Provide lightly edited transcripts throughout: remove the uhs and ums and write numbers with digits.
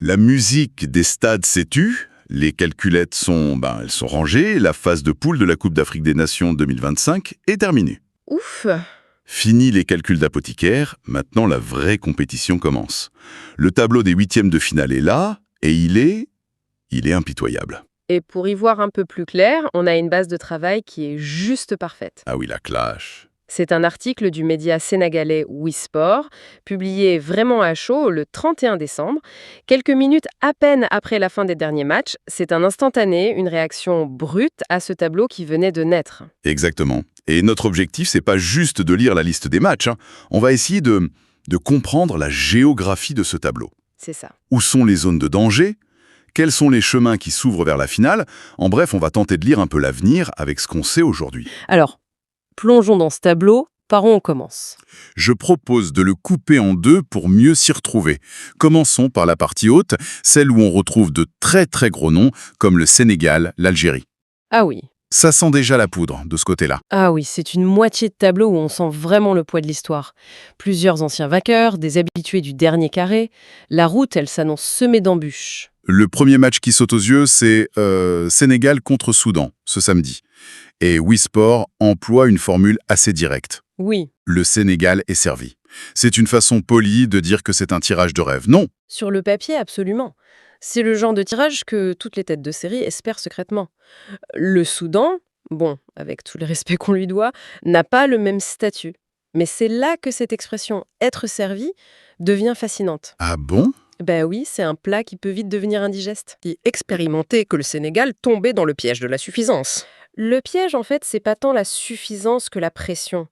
La musique des stades s'est tue, les calculettes elles sont rangées, la phase de poule de la Coupe d'Afrique des Nations 2025 est terminée. Ouf! Fini les calculs d'apothicaire, maintenant la vraie compétition commence. Le tableau des huitièmes de finale est là, et il est impitoyable. Et pour y voir un peu plus clair, on a une base de travail qui est juste parfaite. Ah oui, la clash. C'est un article du média sénégalais Wisport, publié vraiment à chaud le 31 décembre. Quelques minutes à peine après la fin des derniers matchs, c'est un instantané, une réaction brute à ce tableau qui venait de naître. Exactement. Et notre objectif, c'est pas juste de lire la liste des matchs, hein. On va essayer de comprendre la géographie de ce tableau. C'est ça. Où sont les zones de danger? Quels sont les chemins qui s'ouvrent vers la finale? En bref, on va tenter de lire un peu l'avenir avec ce qu'on sait aujourd'hui. Alors, plongeons dans ce tableau. Par où on commence? Je propose de le couper en deux pour mieux s'y retrouver. Commençons par la partie haute, celle où on retrouve de très très gros noms, comme le Sénégal, l'Algérie. Ah oui. Ça sent déjà la poudre de ce côté-là. Ah oui, c'est une moitié de tableau où on sent vraiment le poids de l'histoire. Plusieurs anciens vainqueurs, des habitués du dernier carré. La route, elle s'annonce semée d'embûches. Le premier match qui saute aux yeux, c'est Sénégal contre Soudan, ce samedi. Et Wisport emploie une formule assez directe. Oui. Le Sénégal est servi. C'est une façon polie de dire que c'est un tirage de rêve. Non. Sur le papier, absolument. C'est le genre de tirage que toutes les têtes de série espèrent secrètement. Le Soudan, bon, avec tout le respect qu'on lui doit, n'a pas le même statut. Mais c'est là que cette expression « être servi » devient fascinante. Ah bon? Ben oui, c'est un plat qui peut vite devenir indigeste. Qui expérimentait que le Sénégal tombait dans le piège de la suffisance. Le piège, en fait, c'est pas tant la suffisance que la pression.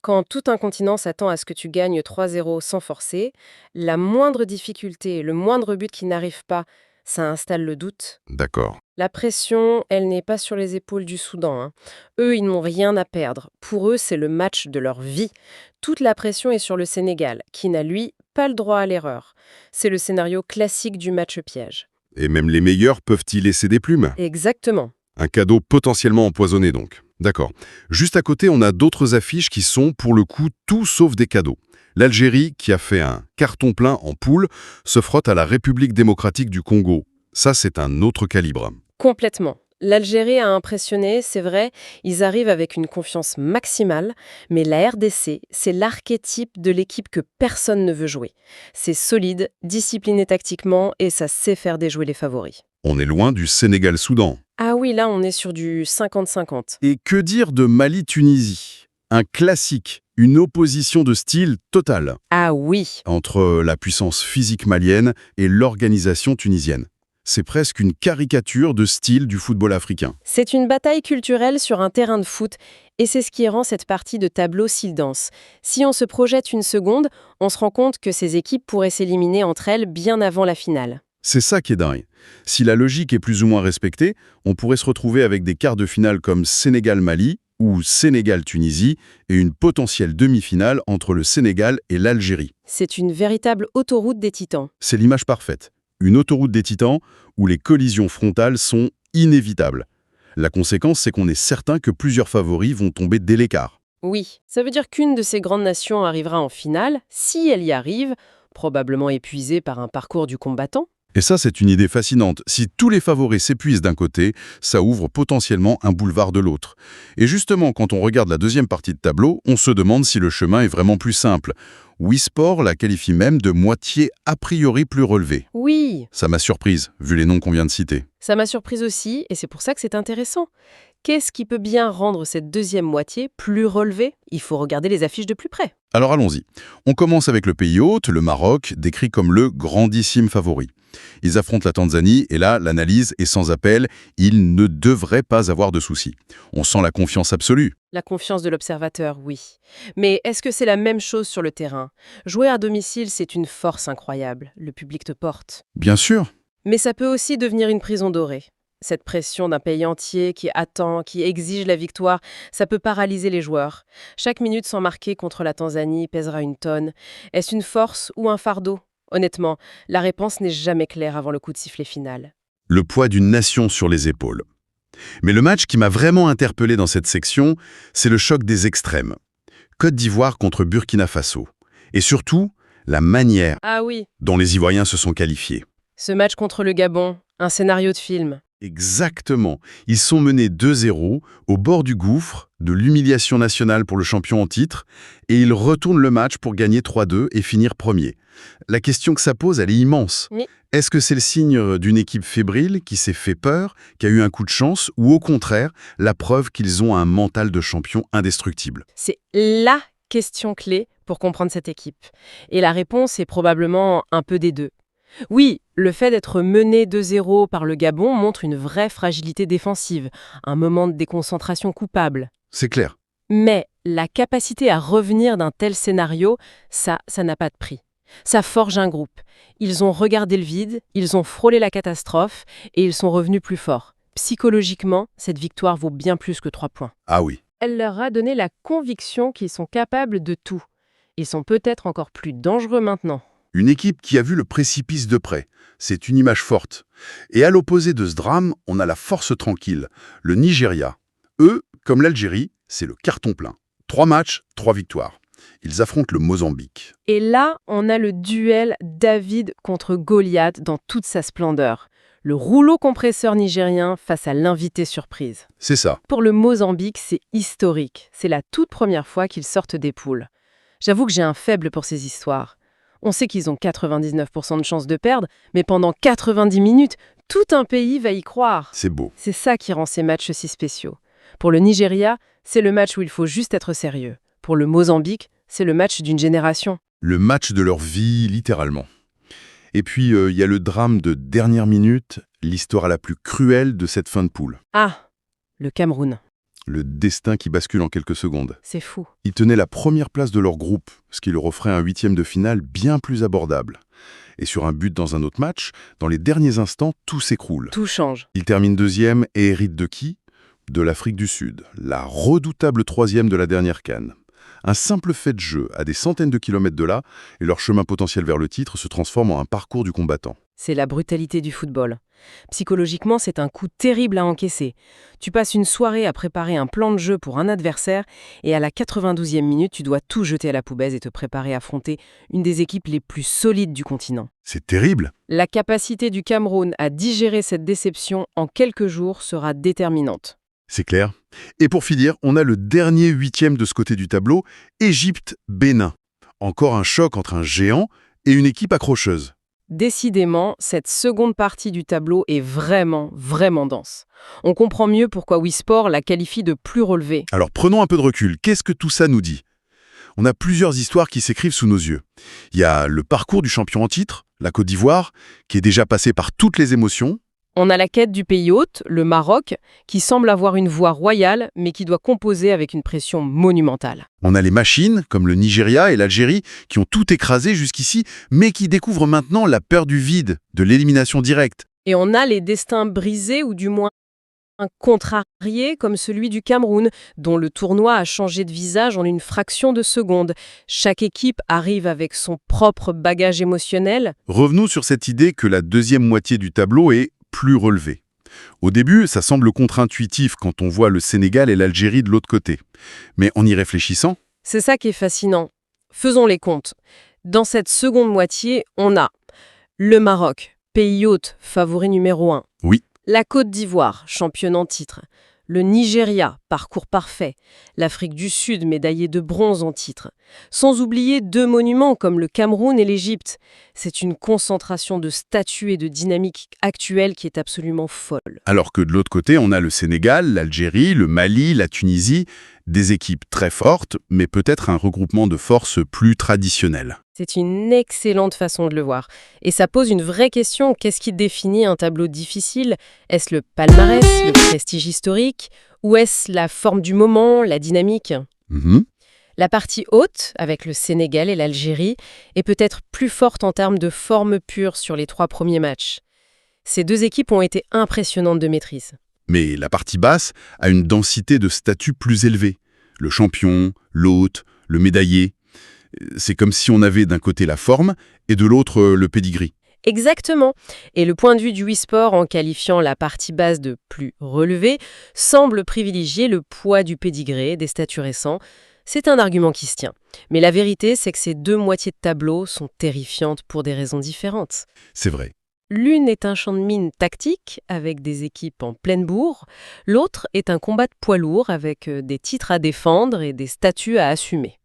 Quand tout un continent s'attend à ce que tu gagnes 3-0 sans forcer, la moindre difficulté, le moindre but qui n'arrive pas, ça installe le doute. D'accord. La pression, elle n'est pas sur les épaules du Soudan, hein. Eux, ils n'ont rien à perdre. Pour eux, c'est le match de leur vie. Toute la pression est sur le Sénégal, qui n'a, lui, pas le droit à l'erreur. C'est le scénario classique du match piège. Et même les meilleurs peuvent y laisser des plumes? Exactement. Un cadeau potentiellement empoisonné donc. D'accord. Juste à côté, on a d'autres affiches qui sont, pour le coup, tout sauf des cadeaux. L'Algérie, qui a fait un carton plein en poule, se frotte à la République démocratique du Congo. Ça, c'est un autre calibre. Complètement. L'Algérie a impressionné, c'est vrai, ils arrivent avec une confiance maximale, mais la RDC, c'est l'archétype de l'équipe que personne ne veut jouer. C'est solide, discipliné tactiquement et ça sait faire déjouer les favoris. On est loin du Sénégal-Soudan. Ah oui, là on est sur du 50-50. Et que dire de Mali-Tunisie? Un classique, une opposition de style totale Ah oui. entre la puissance physique malienne et l'organisation tunisienne. C'est presque une caricature de style du football africain. C'est une bataille culturelle sur un terrain de foot, et c'est ce qui rend cette partie de tableau si dense. Si on se projette une seconde, on se rend compte que ces équipes pourraient s'éliminer entre elles bien avant la finale. C'est ça qui est dingue. Si la logique est plus ou moins respectée, on pourrait se retrouver avec des quarts de finale comme Sénégal-Mali ou Sénégal-Tunisie et une potentielle demi-finale entre le Sénégal et l'Algérie. C'est une véritable autoroute des titans. C'est l'image parfaite. Une autoroute des titans où les collisions frontales sont inévitables. La conséquence, c'est qu'on est certain que plusieurs favoris vont tomber dès l'écart. Oui, ça veut dire qu'une de ces grandes nations arrivera en finale, si elle y arrive, probablement épuisée par un parcours du combattant. Et ça, c'est une idée fascinante. Si tous les favoris s'épuisent d'un côté, ça ouvre potentiellement un boulevard de l'autre. Et justement, quand on regarde la deuxième partie de tableau, on se demande si le chemin est vraiment plus simple. Wisport la qualifie même de moitié a priori plus relevée. Oui, Ça m'a surprise, vu les noms qu'on vient de citer. ça m'a surprise aussi, et c'est pour ça que c'est intéressant. Qu'est-ce qui peut bien rendre cette deuxième moitié plus relevée? Il faut regarder les affiches de plus près. Alors allons-y. On commence avec le pays hôte, le Maroc, décrit comme le grandissime favori. Ils affrontent la Tanzanie et là, l'analyse est sans appel, ils ne devraient pas avoir de soucis. On sent la confiance absolue. La confiance de l'observateur, oui. Mais est-ce que c'est la même chose sur le terrain? Jouer à domicile, c'est une force incroyable. Le public te porte. Bien sûr. Mais ça peut aussi devenir une prison dorée. Cette pression d'un pays entier qui attend, qui exige la victoire, ça peut paralyser les joueurs. Chaque minute sans marquer contre la Tanzanie pèsera une tonne. Est-ce une force ou un fardeau? Honnêtement, la réponse n'est jamais claire avant le coup de sifflet final. Le poids d'une nation sur les épaules. Mais le match qui m'a vraiment interpellé dans cette section, c'est le choc des extrêmes. Côte d'Ivoire contre Burkina Faso. Et surtout, la manière Ah oui, dont les Ivoiriens se sont qualifiés. Ce match contre le Gabon, un scénario de film. Exactement. Ils sont menés 2-0, au bord du gouffre, de l'humiliation nationale pour le champion en titre, et ils retournent le match pour gagner 3-2 et finir premier. La question que ça pose, elle est immense. Oui. Est-ce que c'est le signe d'une équipe fébrile qui s'est fait peur, qui a eu un coup de chance, ou au contraire, la preuve qu'ils ont un mental de champion indestructible? C'est la question clé pour comprendre cette équipe. Et la réponse est probablement un peu des deux. Oui, le fait d'être mené 2-0 par le Gabon montre une vraie fragilité défensive, un moment de déconcentration coupable. C'est clair. Mais la capacité à revenir d'un tel scénario, ça n'a pas de prix. Ça forge un groupe. Ils ont regardé le vide, ils ont frôlé la catastrophe et ils sont revenus plus forts. Psychologiquement, cette victoire vaut bien plus que 3 points. Ah oui. Elle leur a donné la conviction qu'ils sont capables de tout. Ils sont peut-être encore plus dangereux maintenant. Une équipe qui a vu le précipice de près. C'est une image forte. Et à l'opposé de ce drame, on a la force tranquille, le Nigeria. Eux, comme l'Algérie, c'est le carton plein. 3 matchs, 3 victoires. Ils affrontent le Mozambique. Et là, on a le duel David contre Goliath dans toute sa splendeur. Le rouleau compresseur nigérien face à l'invité surprise. C'est ça. Pour le Mozambique, c'est historique. C'est la toute première fois qu'ils sortent des poules. J'avoue que j'ai un faible pour ces histoires. On sait qu'ils ont 99% de chances de perdre, mais pendant 90 minutes, tout un pays va y croire. C'est beau. C'est ça qui rend ces matchs si spéciaux. Pour le Nigeria, c'est le match où il faut juste être sérieux. Pour le Mozambique, c'est le match d'une génération. Le match de leur vie, littéralement. Et puis, il y a le drame de dernière minute, l'histoire la plus cruelle de cette fin de poule. Ah, le Cameroun. Le destin qui bascule en quelques secondes. C'est fou. Ils tenaient la première place de leur groupe, ce qui leur offrait un 8e de finale bien plus abordable. Et sur un but dans un autre match, dans les derniers instants, tout s'écroule. Tout change. Ils terminent 2e et héritent de qui? De l'Afrique du Sud, la redoutable 3e de la dernière CAN. Un simple fait de jeu à des centaines de kilomètres de là, et leur chemin potentiel vers le titre se transforme en un parcours du combattant. C'est la brutalité du football. Psychologiquement, c'est un coup terrible à encaisser. Tu passes une soirée à préparer un plan de jeu pour un adversaire et à la 92e minute, tu dois tout jeter à la poubelle et te préparer à affronter une des équipes les plus solides du continent. C'est terrible. La capacité du Cameroun à digérer cette déception en quelques jours sera déterminante. C'est clair. Et pour finir, on a le dernier 8e de ce côté du tableau, Égypte-Bénin. Encore un choc entre un géant et une équipe accrocheuse. Décidément, cette seconde partie du tableau est vraiment, vraiment dense. On comprend mieux pourquoi Wisport la qualifie de plus relevée. Alors prenons un peu de recul. Qu'est-ce que tout ça nous dit? On a plusieurs histoires qui s'écrivent sous nos yeux. Il y a le parcours du champion en titre, la Côte d'Ivoire, qui est déjà passé par toutes les émotions. On a la quête du pays hôte, le Maroc, qui semble avoir une voie royale, mais qui doit composer avec une pression monumentale. On a les machines, comme le Nigeria et l'Algérie, qui ont tout écrasé jusqu'ici, mais qui découvrent maintenant la peur du vide, de l'élimination directe. Et on a les destins brisés, ou du moins contrariés, comme celui du Cameroun, dont le tournoi a changé de visage en une fraction de seconde. Chaque équipe arrive avec son propre bagage émotionnel. Revenons sur cette idée que la deuxième moitié du tableau est plus relevée. Au début, ça semble contre-intuitif quand on voit le Sénégal et l'Algérie de l'autre côté. Mais en y réfléchissant, C'est ça qui est fascinant. Faisons les comptes. Dans cette seconde moitié, on a le Maroc, pays hôte, favori numéro 1. oui, La Côte d'Ivoire, championne en titre. Le Nigeria, parcours parfait. L'Afrique du Sud, médaillée de bronze en titre. Sans oublier 2 monuments comme le Cameroun et l'Égypte. C'est une concentration de statuts et de dynamique actuelle qui est absolument folle. alors que de l'autre côté, on a le Sénégal, l'Algérie, le Mali, la Tunisie, des équipes très fortes, mais peut-être un regroupement de forces plus traditionnel. C'est une excellente façon de le voir. Et ça pose une vraie question. Qu'est-ce qui définit un tableau difficile? Est-ce le palmarès, le prestige historique? Ou est-ce la forme du moment, la dynamique? Mhm. La partie haute, avec le Sénégal et l'Algérie, est peut-être plus forte en termes de forme pure sur les 3 premiers matchs. Ces 2 équipes ont été impressionnantes de maîtrise. Mais la partie basse a une densité de statuts plus élevée. Le champion, l'hôte, le médaillé. C'est comme si on avait d'un côté la forme et de l'autre le pédigree. Exactement. Et le point de vue du Wisport, en qualifiant la partie basse de plus relevée, semble privilégier le poids du pédigré des statuts récents. C'est un argument qui se tient. Mais la vérité, c'est que ces 2 moitiés de tableau sont terrifiantes pour des raisons différentes. C'est vrai. L'une est un champ de mine tactique, avec des équipes en pleine bourre. L'autre est un combat de poids lourd, avec des titres à défendre et des statuts à assumer.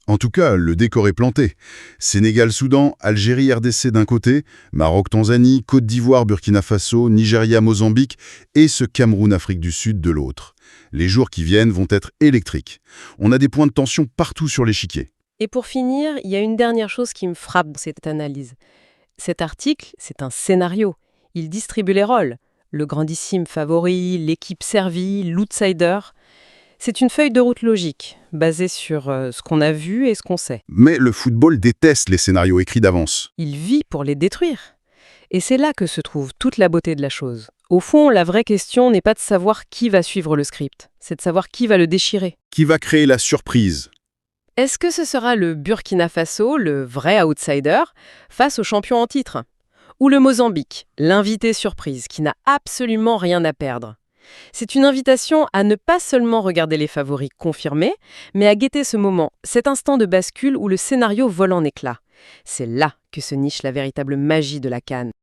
En tout cas, le décor est planté. Sénégal-Soudan, Algérie-RDC d'un côté, Maroc-Tanzanie, Côte d'Ivoire, Burkina Faso, Nigeria-Mozambique et ce Cameroun-Afrique du Sud de l'autre. Les jours qui viennent vont être électriques. On a des points de tension partout sur l'échiquier. Et pour finir, il y a une dernière chose qui me frappe dans cette analyse. Cet article, c'est un scénario. Il distribue les rôles. Le grandissime favori, l'équipe servie, l'outsider. C'est une feuille de route logique, basée sur ce qu'on a vu et ce qu'on sait. Mais le football déteste les scénarios écrits d'avance. Il vit pour les détruire. Et c'est là que se trouve toute la beauté de la chose. Au fond, la vraie question n'est pas de savoir qui va suivre le script, c'est de savoir qui va le déchirer. Qui va créer la surprise? Est-ce que ce sera le Burkina Faso, le vrai outsider, face au champion en titre? Ou le Mozambique, l'invité surprise, qui n'a absolument rien à perdre? C'est une invitation à ne pas seulement regarder les favoris confirmés, mais à guetter ce moment, cet instant de bascule où le scénario vole en éclats. C'est là que se niche la véritable magie de la CAN.